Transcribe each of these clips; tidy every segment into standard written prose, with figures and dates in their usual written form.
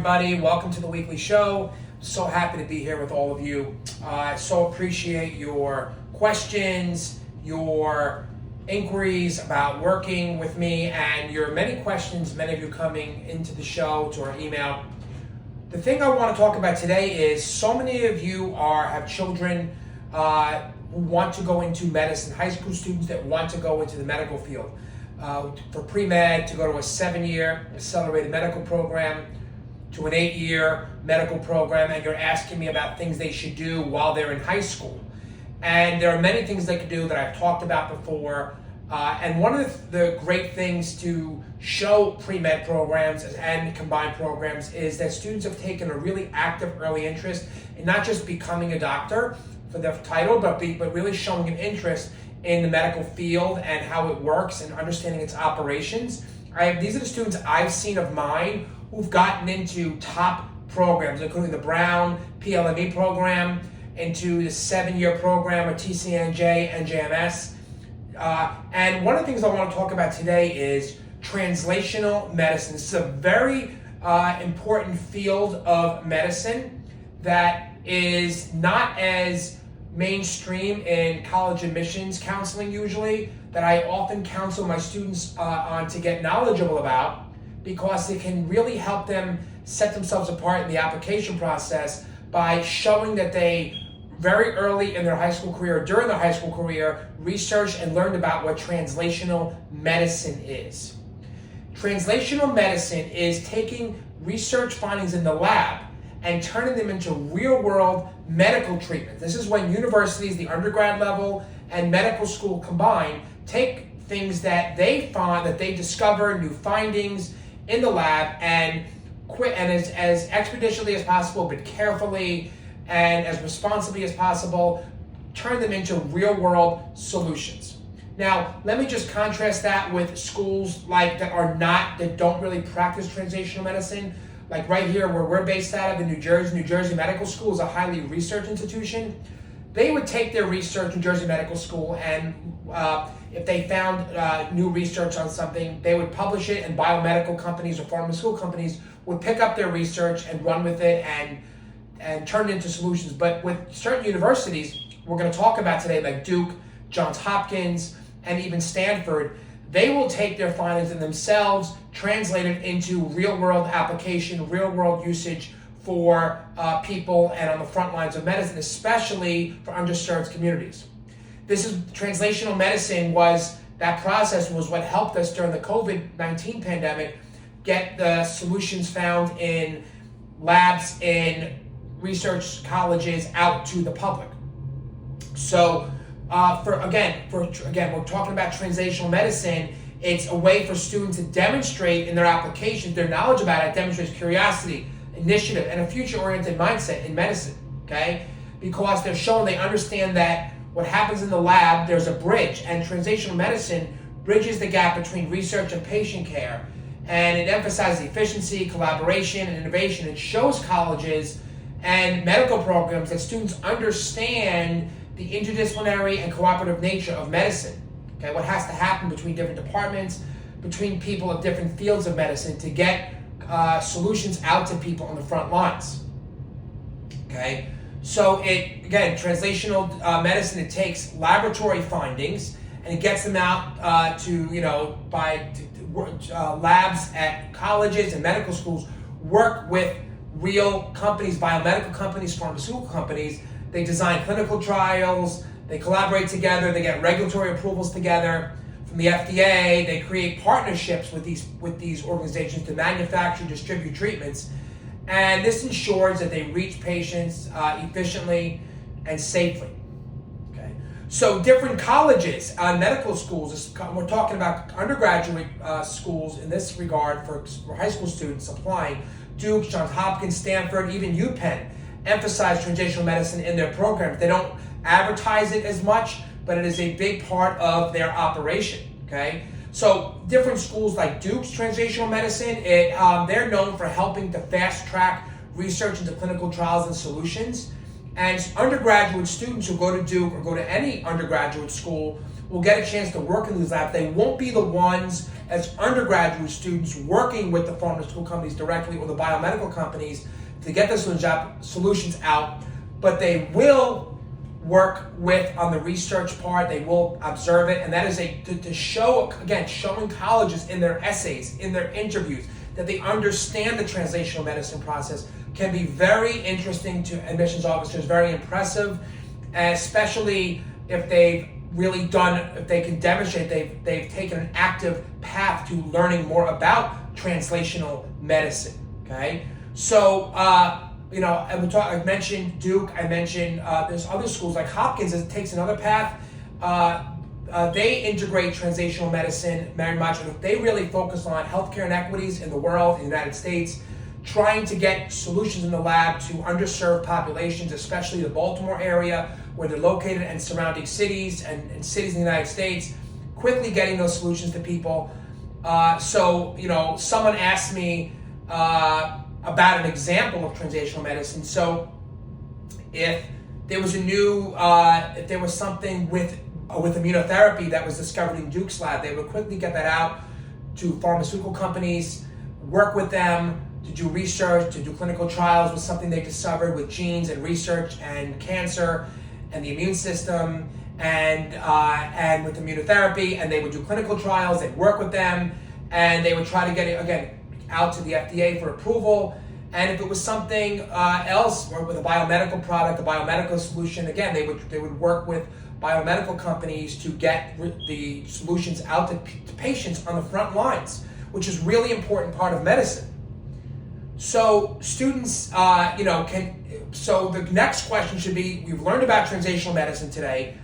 everybody. Welcome to the weekly show. So happy to be here with all of you. I so appreciate your questions, your inquiries about working with me, and your many questions, many of you coming into the show to our email. The thing I want to talk about today is so many of you have children who want to go into medicine, high school students that want to go into the medical field. For pre-med, to go to a 7-year accelerated medical program, to an 8-year medical program, and you're asking me about things they should do while they're in high school. And there are many things they could do that I've talked about before. And one of the great things to show pre-med programs and combined programs is that students have taken a really active early interest in not just becoming a doctor for the title, but really showing an interest in the medical field and how it works and understanding its operations. These are the students I've seen of mine who've gotten into top programs, including the Brown PLME program, into the 7-year program of TCNJ and JMS. And one of the things I want to talk about today is translational medicine. This is a very important field of medicine that is not as mainstream in college admissions counseling usually, that I often counsel my students on to get knowledgeable about, because it can really help them set themselves apart in the application process by showing that they very early in their high school career, during their high school career, researched and learned about what translational medicine is. Translational medicine is taking research findings in the lab and turning them into real-world medical treatment. This is when universities, the undergrad level and medical school combined, take things that they find, that they discover, new findings in the lab, and as expeditiously as possible, but carefully and as responsibly as possible, turn them into real-world solutions. Now, let me just contrast that with schools that don't really practice translational medicine. Like right here where we're based out of in New Jersey Medical School is a highly research institution. They would take their research, New Jersey Medical School, and if they found new research on something, they would publish it, and biomedical companies or pharmaceutical companies would pick up their research and run with it and turn it into solutions. But with certain universities we're going to talk about today, like Duke, Johns Hopkins, and even Stanford, they will take their findings and themselves translate it into real-world application, real-world usage for people and on the front lines of medicine, especially for underserved communities. Translational medicine that process was what helped us during the COVID-19 pandemic get the solutions found in labs in research colleges out to the public. So we're talking about translational medicine. It's a way for students to demonstrate in their applications, their knowledge about it demonstrates curiosity, initiative, and a future-oriented mindset in medicine, okay? Because they're showing they understand that what happens in the lab, there's a bridge, and translational medicine bridges the gap between research and patient care. And it emphasizes efficiency, collaboration, and innovation. It shows colleges and medical programs that students understand the interdisciplinary and cooperative nature of medicine. Okay, what has to happen between different departments, between people of different fields of medicine to get solutions out to people on the front lines. Okay, so translational medicine, it takes laboratory findings and it gets them out labs at colleges and medical schools, work with real companies, biomedical companies, pharmaceutical companies. They design clinical trials, they collaborate together, they get regulatory approvals together from the FDA, they create partnerships with these organizations to manufacture, distribute treatments, and this ensures that they reach patients efficiently and safely. Okay, so different colleges, medical schools, we're talking about undergraduate schools in this regard for high school students applying. Duke, Johns Hopkins, Stanford, even UPenn emphasize translational medicine in their programs. They don't advertise it as much, but it is a big part of their operation, okay? So different schools like Duke's translational medicine, they're known for helping to fast track research into clinical trials and solutions. And undergraduate students who go to Duke or go to any undergraduate school will get a chance to work in these labs. They won't be the ones as undergraduate students working with the pharmaceutical companies directly or the biomedical companies to get the solutions out, but they will work with on the research part. They will observe it, and that is to show, again, showing colleges in their essays, in their interviews, that they understand the translational medicine process can be very interesting to admissions officers, very impressive, especially if they've really if they can demonstrate they've taken an active path to learning more about translational medicine, okay? So, I mentioned Duke, I mentioned there's other schools like Hopkins that takes another path. They integrate translational medicine very much. They really focus on healthcare inequities in the world, in the United States, trying to get solutions in the lab to underserved populations, especially the Baltimore area where they're located and surrounding cities and cities in the United States, quickly getting those solutions to people. Someone asked me about an example of translational medicine. So if there was if there was something with immunotherapy that was discovered in Duke's lab, they would quickly get that out to pharmaceutical companies, work with them to do research, to do clinical trials with something they discovered with genes and research and cancer and the immune system and with immunotherapy, and they would do clinical trials, they'd work with them, and they would try to get it, again, out to the FDA for approval. And if it was something else, or with a biomedical product, a biomedical solution, again, they would work with biomedical companies to get the solutions out to patients on the front lines, which is really important part of medicine. So students, so the next question should be, we've learned about translational medicine today,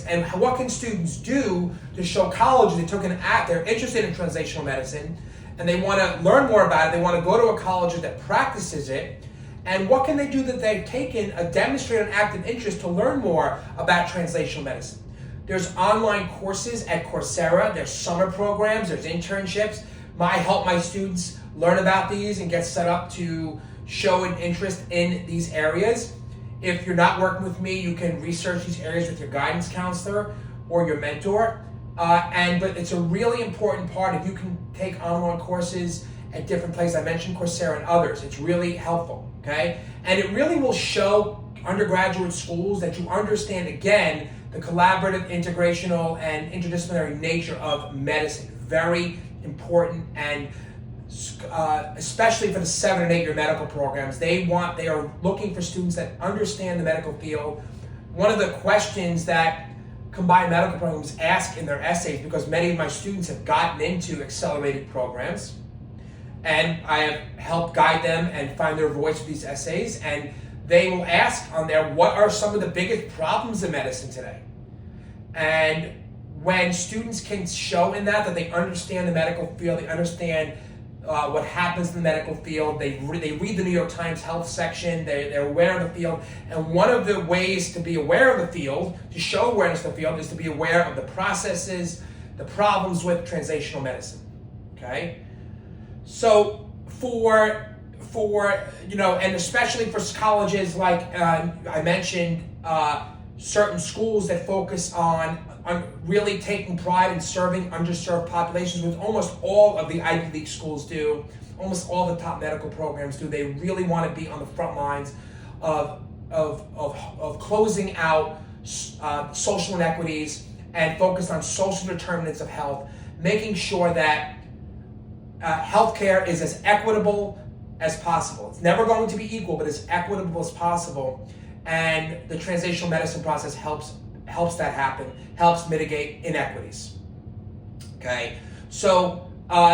and what can students do to show colleges they're interested in translational medicine, and they want to learn more about it, they want to go to a college that practices it, and what can they do that they've taken demonstrate an active interest to learn more about translational medicine? There's online courses at Coursera, there's summer programs, there's internships. I help my students learn about these and get set up to show an interest in these areas. If you're not working with me, you can research these areas with your guidance counselor or your mentor. But it's a really important part. If you can take online courses at different places, I mentioned Coursera and others, it's really helpful, okay? And it really will show undergraduate schools that you understand, again, the collaborative, integrational, and interdisciplinary nature of medicine. Very important, and especially for the 7 and 8 year medical programs, they are looking for students that understand the medical field. One of the questions that combined medical programs ask in their essays, because many of my students have gotten into accelerated programs, and I have helped guide them and find their voice with these essays, and they will ask on there, what are some of the biggest problems in medicine today? And when students can show in that they understand the medical field, they understand what happens in the medical field, they read the New York Times health section, they're aware of the field, and one of the ways to be aware of the field, to show awareness of the field, is to be aware of the processes, the problems with translational medicine, okay? So and especially for colleges like I mentioned, certain schools that focus on really taking pride in serving underserved populations, which almost all of the Ivy League schools do, almost all the top medical programs do. They really want to be on the front lines of closing out social inequities and focus on social determinants of health, making sure that healthcare is as equitable as possible. It's never going to be equal, but as equitable as possible. And the translational medicine process helps that happen, helps mitigate inequities. Okay, so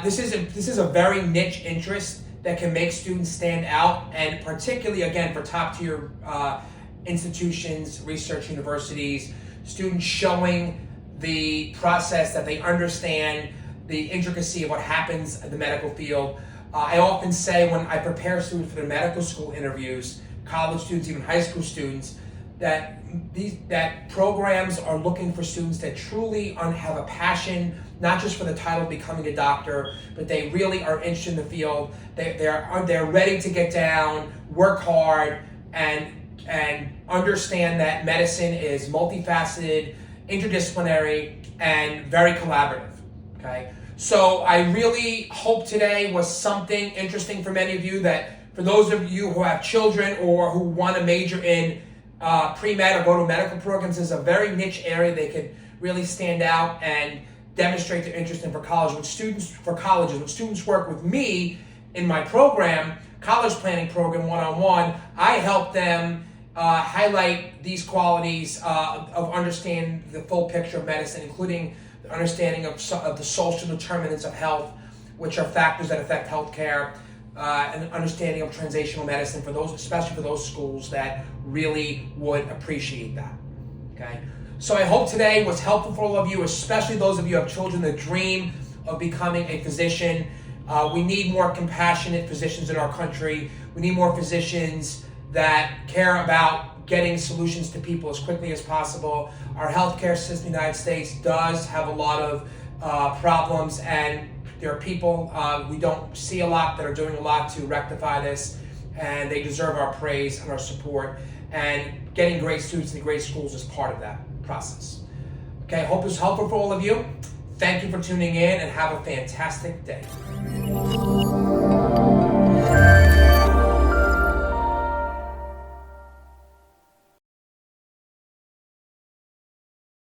this is a very niche interest that can make students stand out, and particularly again for top tier institutions, research universities, students showing the process, that they understand the intricacy of what happens in the medical field. I often say when I prepare students for their medical school interviews, college students, even high school students, that programs are looking for students that truly have a passion, not just for the title of becoming a doctor, but they really are interested in the field. They're ready to get down, work hard, and understand that medicine is multifaceted. interdisciplinary, and very collaborative. Okay, so I really hope today was something interesting for many of you, that for those of you who have children or who want to major in pre-med or go to medical programs, is a very niche area they could really stand out and demonstrate their interest in for college. When students work with me in my program, college planning program, one-on-one, I help them highlight these qualities of understanding the full picture of medicine, including the understanding of the social determinants of health, which are factors that affect healthcare, and understanding of translational medicine for those, especially for those schools that really would appreciate that. Okay, so I hope today was helpful for all of you, especially those of you who have children that dream of becoming a physician. We need more compassionate physicians in our country. We need more physicians that care about getting solutions to people as quickly as possible. Our healthcare system in the United States does have a lot of problems, and there are people we don't see a lot that are doing a lot to rectify this, and they deserve our praise and our support. And getting great students in great schools is part of that process. Okay, I hope it was helpful for all of you. Thank you for tuning in, and have a fantastic day.